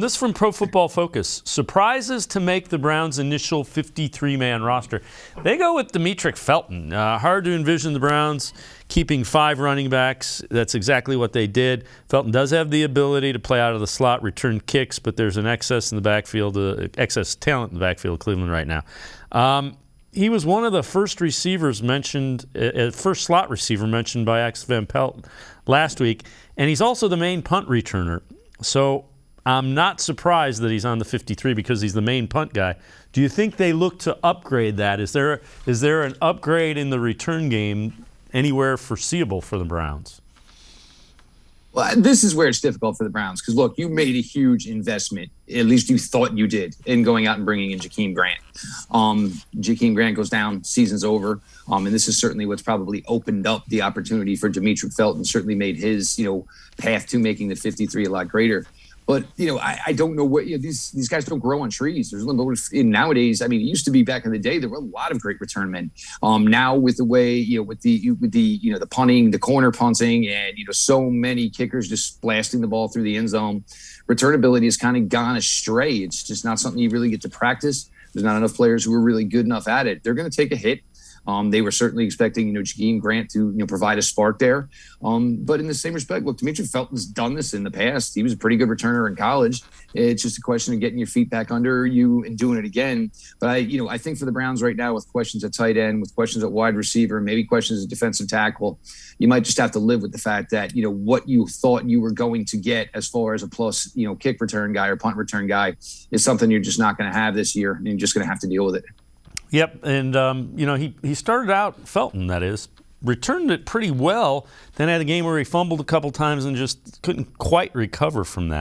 This from Pro Football Focus. Surprises to make the Browns' initial 53-man roster. They go with Demetric Felton. Hard to envision the Browns keeping 5 running backs. That's exactly what they did. Felton does have the ability to play out of the slot, return kicks, but there's an excess in the backfield, excess talent in the backfield of Cleveland right now. He was one of the first receivers mentioned, first slot receiver mentioned by X Van Pelt last week, and he's also the main punt returner. So I'm not surprised that he's on the 53 because he's the main punt guy. Do you think they look to upgrade that? Is there an upgrade in the return game anywhere foreseeable for the Browns? Well, this is where it's difficult for the Browns because, look, you made a huge investment, at least you thought you did, in going out and bringing in Jakeem Grant. Jakeem Grant goes down, season's over, and this is certainly what's probably opened up the opportunity for Demetric Felton, certainly made his path to making the 53 a lot greater. But, I don't know what these guys don't grow on trees. Nowadays, it used to be back in the day, there were a lot of great return men. Now with the way, with the punting, the corner punting, and, so many kickers just blasting the ball through the end zone, return ability has kind of gone astray. It's just not something you really get to practice. There's not enough players who are really good enough at it. They're going to take a hit. They were certainly expecting, Jakeem Grant to, provide a spark there. But in the same respect, look, Demetric Felton's done this in the past. He was a pretty good returner in college. It's just a question of getting your feet back under you and doing it again. But I think for the Browns right now, with questions at tight end, with questions at wide receiver, maybe questions at defensive tackle, you might just have to live with the fact that, what you thought you were going to get as far as a plus, kick return guy or punt return guy is something you're just not going to have this year. And you're just going to have to deal with it. Yep, and he started out, Felton that is, returned it pretty well, then had a game where he fumbled a couple times and just couldn't quite recover from that.